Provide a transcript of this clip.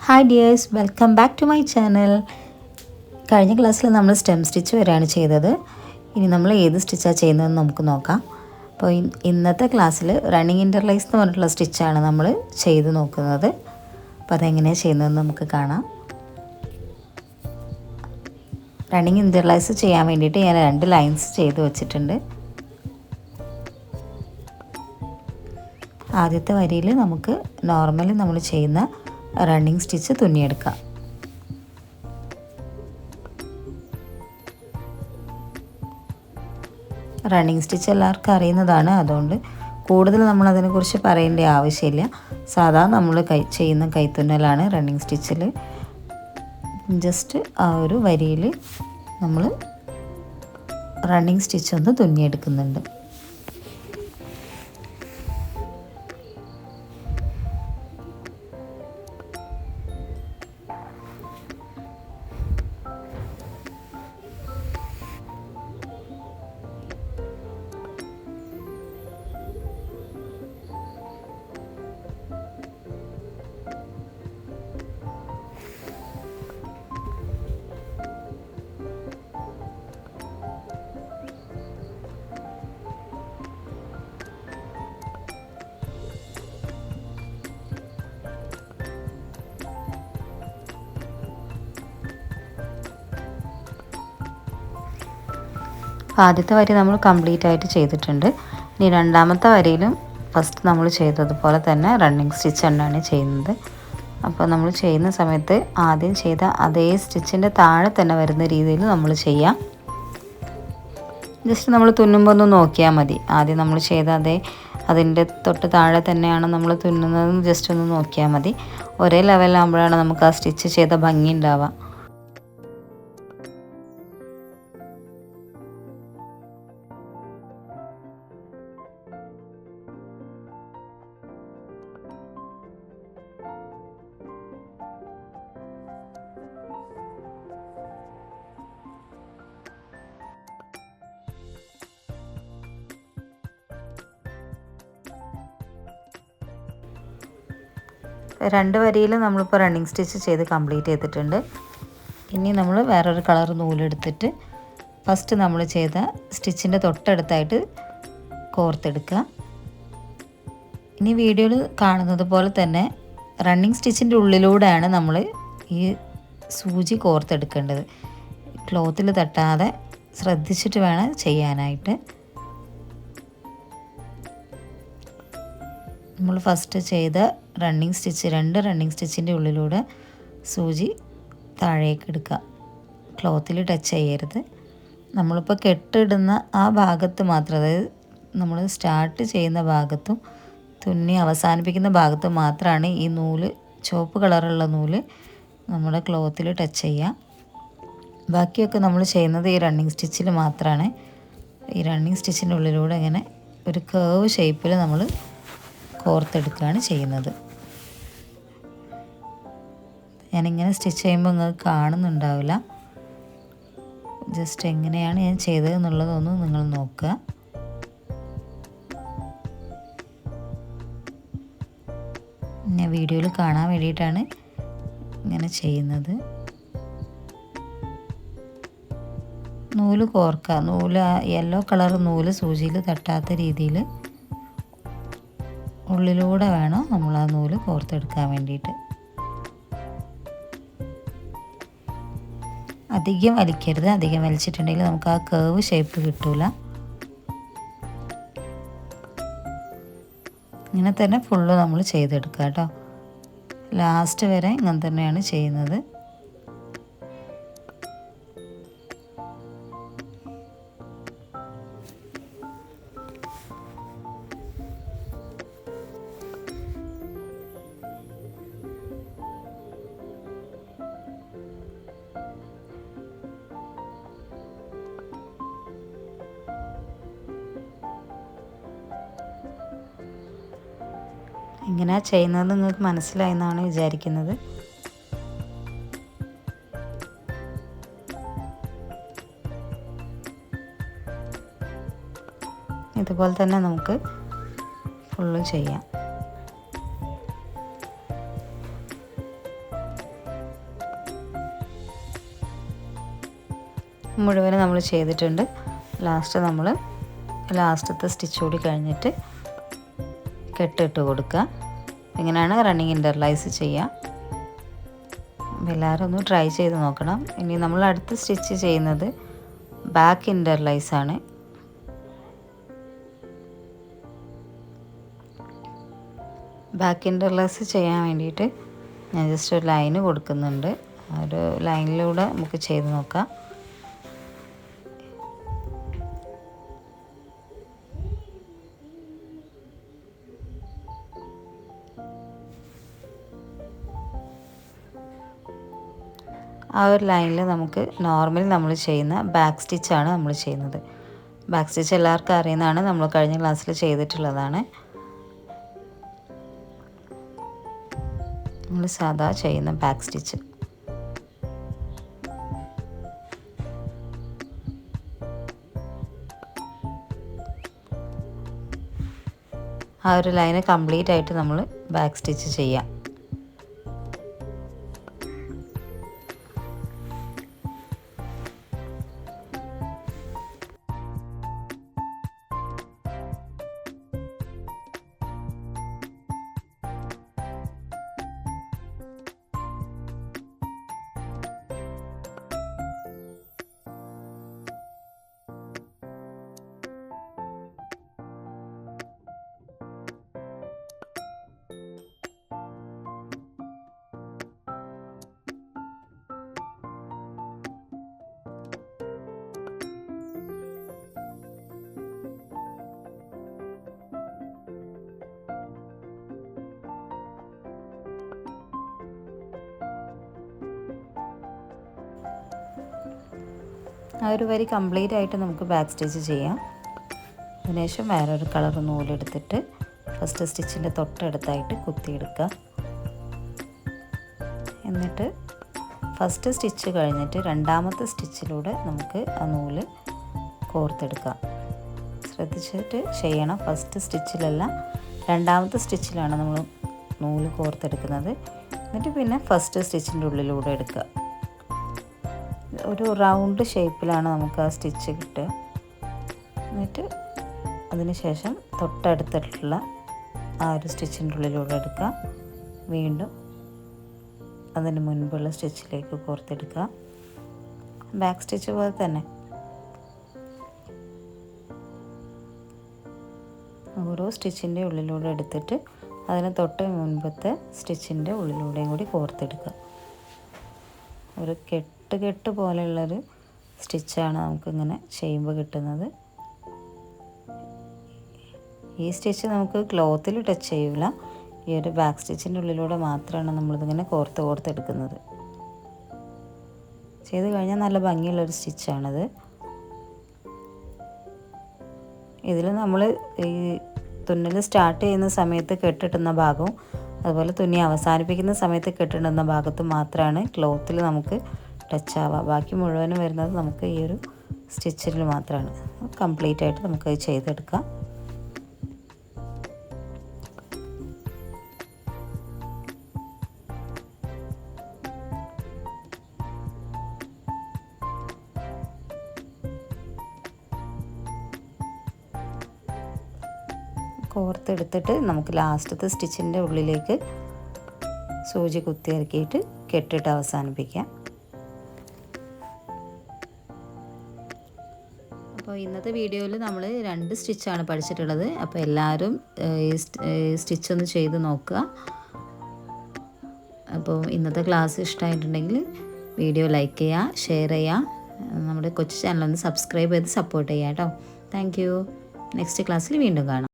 Hi dears, welcome back to my channel. കഴിഞ്ഞ ക്ലാസ്സിൽ നമ്മൾ സ്റ്റെം സ്റ്റിച്ച് വരെയാണ് ചെയ്തത്. ഇനി നമ്മൾ ഏത് സ്റ്റിച്ചാണ് ചെയ്യുന്നതെന്ന് നമുക്ക് നോക്കാം. അപ്പോൾ ഇന്നത്തെ ക്ലാസ്സിൽ റണ്ണിങ് ഇൻ്റർലൈസ് എന്ന് പറഞ്ഞിട്ടുള്ള സ്റ്റിച്ചാണ് നമ്മൾ ചെയ്ത് നോക്കുന്നത്. അപ്പോൾ അതെങ്ങനെയാണ് ചെയ്യുന്നതെന്ന് നമുക്ക് കാണാം. റണ്ണിങ് ഇൻ്റർലൈസ് ചെയ്യാൻ വേണ്ടിയിട്ട് ഞാൻ 2 ലൈൻസ് ചെയ്ത് വെച്ചിട്ടുണ്ട്. ആദ്യത്തെ വരിയിൽ നമുക്ക് നോർമലി നമ്മൾ ചെയ്യുന്ന റണ്ണിങ് സ്റ്റിച്ച് തുന്നിയെടുക്കാം. റണ്ണിങ് സ്റ്റിച്ച് എല്ലാവർക്കും അറിയുന്നതാണ്, അതുകൊണ്ട് കൂടുതൽ നമ്മൾ അതിനെക്കുറിച്ച് പറയേണ്ട ആവശ്യമില്ല. സാധാരണ നമ്മൾ ചെയ്യുന്ന കൈത്തുന്നലാണ് റണ്ണിങ് സ്റ്റിച്ചിൽ. ജസ്റ്റ് ആ ഒരു വരിയിൽ നമ്മൾ റണ്ണിങ് സ്റ്റിച്ച് ഒന്ന് തുന്നിയെടുക്കുന്നുണ്ട്. ആദ്യത്തെ വരി നമ്മൾ കംപ്ലീറ്റ് ആയിട്ട് ചെയ്തിട്ടുണ്ട്. ഇനി രണ്ടാമത്തെ വരിയിലും ഫസ്റ്റ് നമ്മൾ ചെയ്തതുപോലെ തന്നെ റണ്ണിങ് സ്റ്റിച്ച് തന്നെയാണ് ചെയ്യുന്നത്. അപ്പോൾ നമ്മൾ ചെയ്യുന്ന സമയത്ത് ആദ്യം ചെയ്ത അതേ സ്റ്റിച്ചിൻ്റെ താഴെ തന്നെ വരുന്ന രീതിയിൽ നമ്മൾ ചെയ്യാം. ജസ്റ്റ് നമ്മൾ തുന്നുമ്പോൾ ഒന്ന് നോക്കിയാൽ മതി. ആദ്യം നമ്മൾ ചെയ്ത അതിൻ്റെ തൊട്ട് താഴെ തന്നെയാണ് നമ്മൾ തുന്നുന്നതെന്ന് ജസ്റ്റ് ഒന്ന് നോക്കിയാൽ മതി. ഒരേ ലെവലിലാകുമ്പോഴാണ് നമുക്ക് ആ സ്റ്റിച്ച് ചെയ്ത ഭംഗി ഉണ്ടാവുക. രണ്ട് വരിയിൽ നമ്മളിപ്പോൾ റണ്ണിങ് സ്റ്റിച്ച് ചെയ്ത് കംപ്ലീറ്റ് ചെയ്തിട്ടുണ്ട്. ഇനി നമ്മൾ വേറൊരു കളർ നൂലെടുത്തിട്ട് ഫസ്റ്റ് നമ്മൾ ചെയ്ത സ്റ്റിച്ചിൻ്റെ തൊട്ടടുത്തായിട്ട് കോർത്തെടുക്കുക. ഇനി വീഡിയോയിൽ കാണുന്നത് പോലെ തന്നെ റണ്ണിങ് സ്റ്റിച്ചിൻ്റെ ഉള്ളിലൂടെയാണ് നമ്മൾ ഈ സൂചി കോർത്തെടുക്കേണ്ടത്. ക്ലോത്തിൽ തട്ടാതെ ശ്രദ്ധിച്ചിട്ട് വേണം ചെയ്യാനായിട്ട്. നമ്മൾ ഫസ്റ്റ് ചെയ്ത റണ്ണിങ് സ്റ്റിച്ച് 2 റണ്ണിങ് സ്റ്റിച്ചിൻ്റെ ഉള്ളിലൂടെ സൂചി താഴേക്ക് എടുക്കുക. ക്ലോത്തിൽ ടച്ച് ചെയ്യരുത്. നമ്മളിപ്പോൾ കെട്ടിടുന്ന ആ ഭാഗത്ത് മാത്രം, അതായത് നമ്മൾ സ്റ്റാർട്ട് ചെയ്യുന്ന ഭാഗത്തും തുന്നി അവസാനിപ്പിക്കുന്ന ഭാഗത്തും മാത്രമാണ് ഈ നൂല്, ചുവപ്പ് കളറുള്ള നൂല് നമ്മുടെ ക്ലോത്തിൽ ടച്ച് ചെയ്യുക. ബാക്കിയൊക്കെ നമ്മൾ ചെയ്യുന്നത് ഈ റണ്ണിങ് സ്റ്റിച്ചിൽ മാത്രമാണ്. ഈ റണ്ണിങ് സ്റ്റിച്ചിൻ്റെ ഉള്ളിലൂടെ ഇങ്ങനെ ഒരു കേർവ് ഷേപ്പിൽ നമ്മൾ കോർത്തെടുക്കുകയാണ് ചെയ്യുന്നത്. ഞാനിങ്ങനെ സ്റ്റിച്ച് ചെയ്യുമ്പോൾ നിങ്ങൾക്ക് കാണുന്നുണ്ടാവില്ല. ജസ്റ്റ് എങ്ങനെയാണ് ഞാൻ ചെയ്തതെന്നുള്ളതൊന്ന് നിങ്ങൾ നോക്കുക. ഞാൻ വീഡിയോയിൽ കാണാൻ വേണ്ടിയിട്ടാണ് ഇങ്ങനെ ചെയ്യുന്നത്. നൂല് കോർക്കുക. നൂല് യെല്ലോ കളർ നൂല് സൂചിയിൽ തട്ടാത്ത രീതിയിൽ ഉള്ളിലൂടെ വേണം നമ്മൾ ആ നൂല് കോർത്തെടുക്കാൻ വേണ്ടിയിട്ട്. അധികം വലിക്കരുത്. അധികം വലിച്ചിട്ടുണ്ടെങ്കിൽ നമുക്ക് ആ കേർവ് ഷേപ്പ് കിട്ടില്ല. ഇങ്ങനെ തന്നെ ഫുള്ള് നമ്മൾ ചെയ്തെടുക്കുക കേട്ടോ. ലാസ്റ്റ് വരെ ഇങ്ങനെ തന്നെയാണ് ചെയ്യുന്നത്. ഇങ്ങനെ ചെയ്യുന്നത് നിങ്ങൾക്ക് മനസ്സിലായെന്നാണ് വിചാരിക്കുന്നത്. ഇതുപോലെ തന്നെ നമുക്ക് ഫുള്ള് ചെയ്യാം. മുഴുവനും നമ്മൾ ചെയ്തിട്ടുണ്ട്. ലാസ്റ്റത്തെ സ്റ്റിച്ച് കൂടി കഴിഞ്ഞിട്ട് കെട്ടിട്ട് കൊടുക്കുക. ഇങ്ങനെയാണ് റണ്ണിങ് ഇൻ്റർലൈസ് ചെയ്യുക. എല്ലാവരും ഒന്ന് ട്രൈ ചെയ്ത് നോക്കണം. ഇനി നമ്മൾ അടുത്ത സ്റ്റിച്ച് ചെയ്യുന്നത് ബാക്ക് ഇൻ്റർലൈസ് ആണ്. ബാക്ക് ഇൻ്റർലൈസ് ചെയ്യാൻ വേണ്ടിയിട്ട് ഞാൻ ജസ്റ്റ് ഒരു ലൈന് കൊടുക്കുന്നുണ്ട്. ഒരു ലൈനിലൂടെ നമുക്ക് ചെയ്ത് നോക്കാം. ആ ഒരു ലൈനിൽ നമുക്ക് നോർമലി നമ്മൾ ചെയ്യുന്ന ബാക്ക് സ്റ്റിച്ചാണ് നമ്മൾ ചെയ്യുന്നത്. ബാക്ക് സ്റ്റിച്ച് എല്ലാവർക്കും അറിയുന്നതാണ്, നമ്മൾ കഴിഞ്ഞ ക്ലാസ്സിൽ ചെയ്തിട്ടുള്ളതാണ്. നമ്മൾ സാധാ ചെയ്യുന്ന ബാക്ക് സ്റ്റിച്ച്. ആ ഒരു ലൈന് കംപ്ലീറ്റ് ആയിട്ട് നമ്മൾ ബാക്ക് സ്റ്റിച്ച് ചെയ്യാം. ആ ഒരു വരി കംപ്ലീറ്റ് ആയിട്ട് നമുക്ക് ബാക്ക് സ്റ്റിച്ച് ചെയ്യാം. അതിനുശേഷം വേറൊരു കളർ നൂലെടുത്തിട്ട് ഫസ്റ്റ് സ്റ്റിച്ചിൻ്റെ തൊട്ടടുത്തായിട്ട് കുത്തിയെടുക്കുക. എന്നിട്ട് ഫസ്റ്റ് സ്റ്റിച്ച് കഴിഞ്ഞിട്ട് രണ്ടാമത്തെ സ്റ്റിച്ചിലൂടെ നമുക്ക് ആ നൂല് കോർത്തെടുക്കാം. ശ്രദ്ധിച്ചിട്ട് ചെയ്യണം. ഫസ്റ്റ് സ്റ്റിച്ചിലല്ല, രണ്ടാമത്തെ സ്റ്റിച്ചിലാണ് നമ്മൾ നൂല് കോർത്തെടുക്കുന്നത്. എന്നിട്ട് പിന്നെ ഫസ്റ്റ് സ്റ്റിച്ചിൻ്റെ ഉള്ളിലൂടെ എടുക്കുക. ഒരു റൗണ്ട് ഷേപ്പിലാണ് നമുക്ക് ആ സ്റ്റിച്ച് കിട്ടുക. എന്നിട്ട് അതിന് ശേഷം തൊട്ടടുത്തിട്ടുള്ള ആ ഒരു സ്റ്റിച്ചിൻ്റെ ഉള്ളിലൂടെ എടുക്കുക. വീണ്ടും അതിന് മുൻപുള്ള സ്റ്റിച്ചിലേക്ക് കോർത്തെടുക്കുക. ബാക്ക് സ്റ്റിച്ച് പോലെ തന്നെ ഓരോ സ്റ്റിച്ചിൻ്റെ ഉള്ളിലൂടെ എടുത്തിട്ട് അതിന് തൊട്ട് മുൻപത്തെ സ്റ്റിച്ചിൻ്റെ ഉള്ളിലൂടെയും കൂടി കോർത്തെടുക്കുക. ഒരു കെട്ട് പോലെയുള്ളൊരു സ്റ്റിച്ചാണ് നമുക്കിങ്ങനെ ചെയ്യുമ്പോൾ കിട്ടുന്നത്. ഈ സ്റ്റിച്ച് നമുക്ക് ക്ലോത്തിൽ ടച്ച് ചെയ്യില്ല. ഈ ഒരു ബാക്ക് സ്റ്റിച്ചിൻ്റെ ഉള്ളിലൂടെ മാത്രമാണ് നമ്മളിതിങ്ങനെ കോർത്തെടുക്കുന്നത്. ചെയ്ത് കഴിഞ്ഞാൽ നല്ല ഭംഗിയുള്ളൊരു സ്റ്റിച്ചാണിത്. ഇതിൽ നമ്മൾ ഈ തുന്നൽ സ്റ്റാർട്ട് ചെയ്യുന്ന സമയത്ത് കെട്ടിട്ടുന്ന ഭാഗവും അതുപോലെ തുന്നി അവസാനിപ്പിക്കുന്ന സമയത്ത് കെട്ടിടുന്ന ഭാഗത്ത് മാത്രമാണ് ക്ലോത്തിൽ നമുക്ക് ടച്ച് ആവുക. ബാക്കി മുഴുവനും വരുന്നത് നമുക്ക് ഈ ഒരു സ്റ്റിച്ചിൽ മാത്രമാണ്. കംപ്ലീറ്റ് ആയിട്ട് നമുക്കത് ചെയ്തെടുക്കാം. കോർത്തെടുത്തിട്ട് നമുക്ക് ലാസ്റ്റത്തെ സ്റ്റിച്ചിൻ്റെ ഉള്ളിലേക്ക് സൂചി കുത്തിയിറക്കിയിട്ട് കെട്ടിട്ട് അവസാനിപ്പിക്കാം. അപ്പോൾ ഇന്നത്തെ വീഡിയോയിൽ നമ്മൾ 2 സ്റ്റിച്ചാണ് പഠിച്ചിട്ടുള്ളത്. അപ്പോൾ എല്ലാവരും ഈ സ്റ്റിച്ച് ഒന്ന് ചെയ്ത് നോക്കുക. അപ്പോൾ ഇന്നത്തെ ക്ലാസ് ഇഷ്ടമായിട്ടുണ്ടെങ്കിൽ വീഡിയോ ലൈക്ക് ചെയ്യുക, ഷെയർ ചെയ്യുക, നമ്മുടെ കൊച്ചു ചാനൽ ഒന്ന് സബ്സ്ക്രൈബ് ചെയ്ത് സപ്പോർട്ട് ചെയ്യുക കേട്ടോ. Thank you. നെക്സ്റ്റ് ക്ലാസ്സിൽ വീണ്ടും കാണാം.